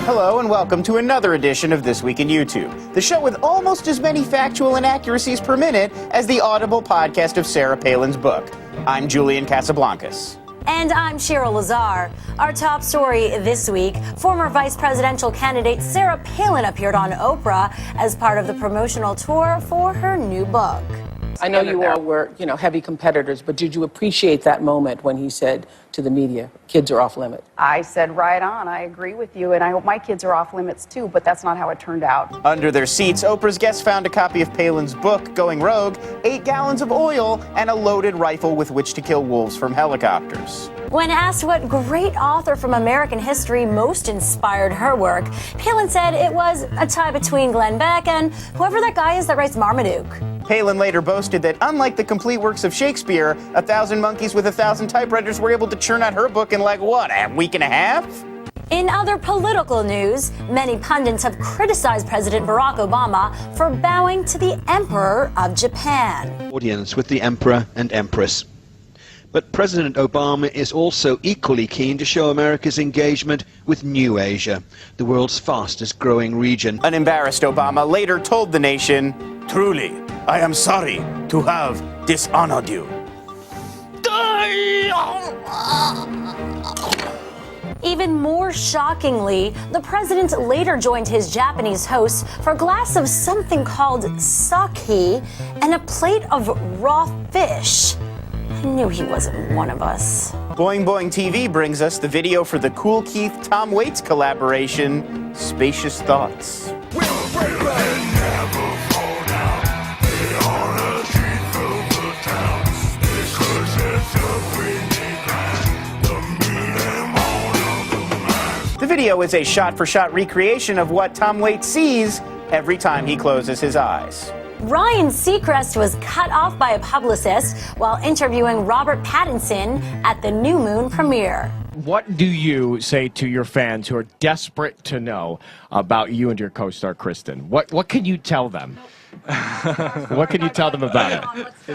Hello and welcome to another edition of This Week in YouTube, the show with almost as many factual inaccuracies per minute as the Audible podcast of Sarah Palin's book. I'm Julian Casablancas. And I'm Cheryl Lazar. Our top story this week, former vice presidential candidate Sarah Palin appeared on Oprah as part of the promotional tour for her new book. I know you all were, heavy competitors, but did you appreciate that moment when he said to the media, kids are off limits? I said, right on, I agree with you, and I hope my kids are off limits too, but that's not how it turned out. Under their seats, Oprah's guests found a copy of Palin's book, Going Rogue, 8 gallons of oil, and a loaded rifle with which to kill wolves from helicopters. When asked what great author from American history most inspired her work, Palin said it was a tie between Glenn Beck and whoever that guy is that writes Marmaduke. Palin later boasted that unlike the complete works of Shakespeare, 1,000 monkeys with 1,000 typewriters were able to churn out her book in a week and a half? In other political news, many pundits have criticized President Barack Obama for bowing to the Emperor of Japan. Audience with the Emperor and Empress. But President Obama is also equally keen to show America's engagement with New Asia, the world's fastest growing region. An embarrassed Obama later told the nation, "Truly, I am sorry to have dishonored you." Even more shockingly, the president later joined his Japanese hosts for a glass of something called sake and a plate of raw fish. I knew he wasn't one of us. Boing Boing TV brings us the video for the Cool Keith Tom Waits collaboration, Spacious Thoughts. The video is a shot-for-shot recreation of what Tom Waits sees every time he closes his eyes. Ryan Seacrest was cut off by a publicist while interviewing Robert Pattinson at the New Moon premiere. What do you say to your fans who are desperate to know about you and your co-star Kristen? What can you tell them? What can you tell them about it? I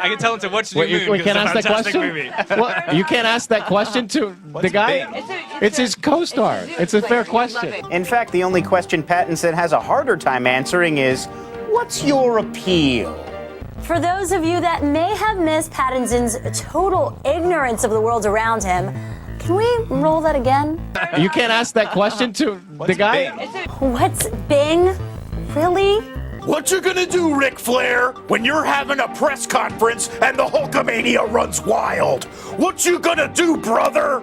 can tell them to watch New Moon. We can't ask that question. You can't ask that question to the guy. It's his co-star. It's a fair question. In fact, the only question Pattinson has a harder time answering is, what's your appeal? For those of you that may have missed Pattinson's total ignorance of the world around him, can we roll that again? You can't ask that question to the guy. What's Bing? Really? What you gonna do, Ric Flair, when you're having a press conference and the Hulkamania runs wild? What you gonna do, brother?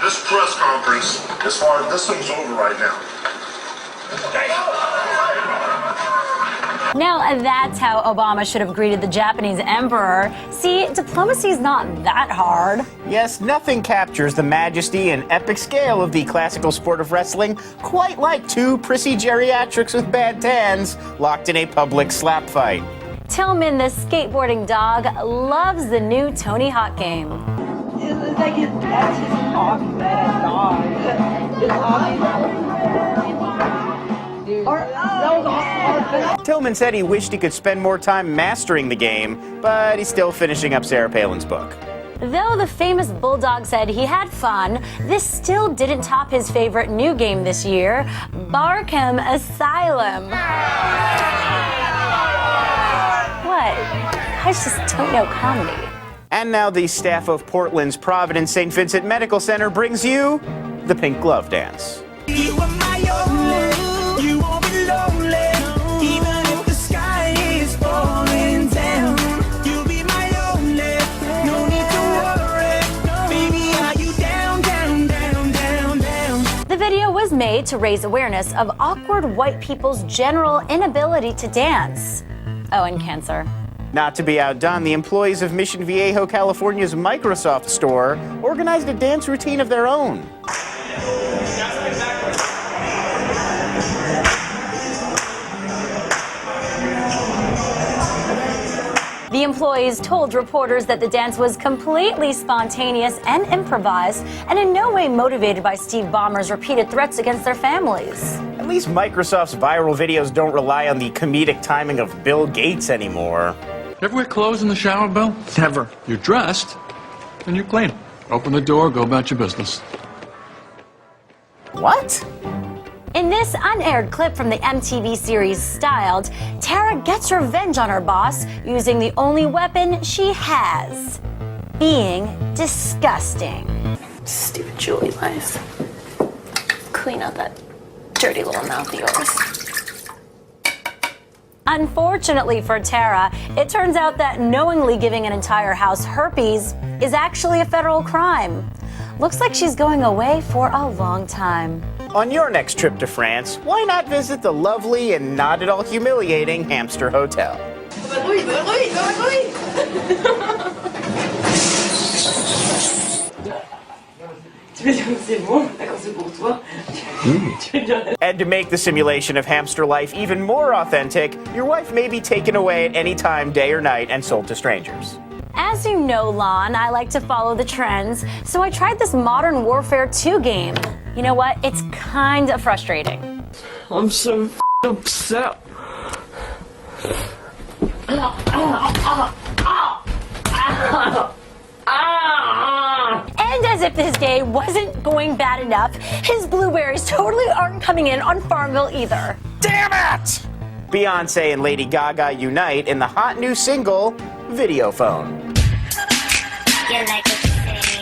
This press conference, as far as this thing's over right now. Now that's how Obama should have greeted the Japanese emperor. See, diplomacy's not that hard. Yes, nothing captures the majesty and epic scale of the classical sport of wrestling quite like two prissy geriatrics with bad tans locked in a public slap fight. Tillman, the skateboarding dog, loves the new Tony Hawk game. It's like that's his hobby, that dog. His hobby. Tillman said he wished he could spend more time mastering the game, but he's still finishing up Sarah Palin's book. Though the famous bulldog said he had fun, this still didn't top his favorite new game this year, Arkham Asylum. What? I just don't know comedy. And now the staff of Portland's Providence St. Vincent Medical Center brings you the Pink Glove Dance. You are my only, you won't be lonely, even if the sky is falling down. You'll be my only, no need to worry, baby, are you down, down, down, down, down. The video was made to raise awareness of awkward white people's general inability to dance. Oh, and cancer. Not to be outdone, the employees of Mission Viejo, California's Microsoft store organized a dance routine of their own. The employees told reporters that the dance was completely spontaneous and improvised and in no way motivated by Steve Ballmer's repeated threats against their families. At least Microsoft's viral videos don't rely on the comedic timing of Bill Gates anymore. Ever wear clothes in the shower, Bill? Never. You're dressed, and you're clean. Open the door, go about your business. What? In this unaired clip from the MTV series Styled, Tara gets revenge on her boss using the only weapon she has: being disgusting. Stupid Julie lies. Clean out that dirty little mouth of yours. Unfortunately for Tara, it turns out that knowingly giving an entire house herpes is actually a federal crime. Looks like she's going away for a long time. On your next trip to France, why not visit the lovely and not at all humiliating Hamster Hotel? And to make the simulation of hamster life even more authentic, your wife may be taken away at any time, day or night, and sold to strangers. As you know, Lon, I like to follow the trends, so I tried this Modern Warfare 2 game. You know what? It's kind of frustrating. I'm so upset. And as if this day wasn't going bad enough, his blueberries totally aren't coming in on Farmville either. Damn it! Beyonce and Lady Gaga unite in the hot new single, Video Phone. You like what you say.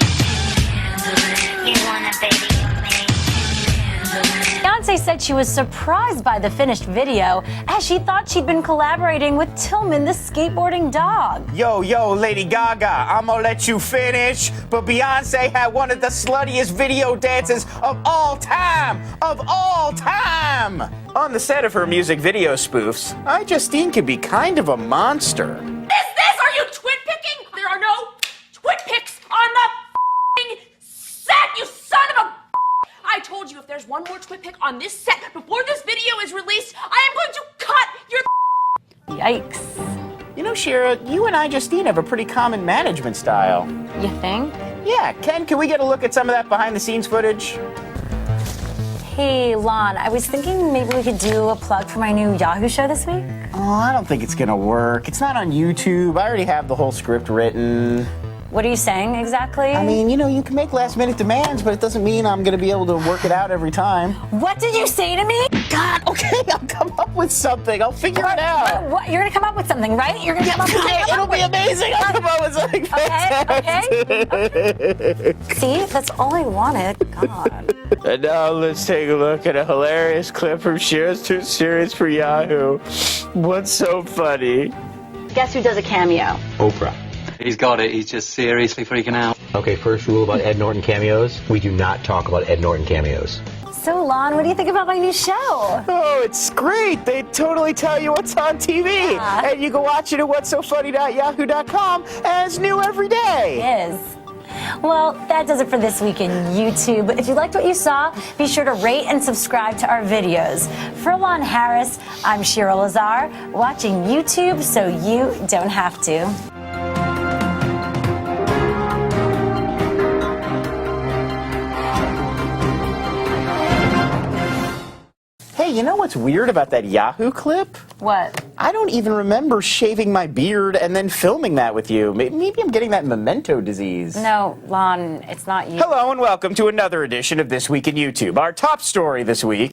You wanna baby me. Beyonce said she was surprised by the finished video, as she thought she'd been collaborating with Tillman the skateboarding dog. Yo, Lady Gaga, I'ma let you finish, but Beyonce had one of the sluttiest video dances of all time! Of all time! On the set of her music video spoofs, Justine can be kind of a monster. Are you twit picking? There are no twit picks on the f***ing set, you son of a... I told you if there's one more twit pick on this set before this video is released, I am going to cut your... Yikes. You know, Shira, you and Justine have a pretty common management style. You think? Yeah, Ken, can we get a look at some of that behind-the-scenes footage? Hey, Lon, I was thinking maybe we could do a plug for my new Yahoo show this week. Oh, I don't think it's gonna work. It's not on YouTube. I already have the whole script written. What are you saying exactly? I mean, you can make last-minute demands, but it doesn't mean I'm gonna be able to work it out every time. What did you say to me? God, okay, I'll come up with something. I'll figure it out. What? You're gonna come up with something, right? You're gonna come up with something. It'll be amazing. I'll come up with something fantastic. Okay. See, that's all I wanted. God. And now let's take a look at a hilarious clip from Shira's Too Serious for Yahoo. What's so funny? Guess who does a cameo? Oprah. He's got it. He's just seriously freaking out. Okay, first rule about Ed Norton cameos. We do not talk about Ed Norton cameos. So, Lon, what do you think about my new show? Oh, it's great. They totally tell you what's on TV. Yeah. And you can watch it at what'ssofunny.yahoo.com, and it's new every day. It is. Well, that does it for This Week in YouTube. If you liked what you saw, be sure to rate and subscribe to our videos. For Lon Harris, I'm Shira Lazar, watching YouTube so you don't have to. Hey, you know what's weird about that Yahoo clip? What? I don't even remember shaving my beard and then filming that with you. Maybe I'm getting that memento disease. No, Lon, it's not you. Hello and welcome to another edition of This Week in YouTube. Our top story this week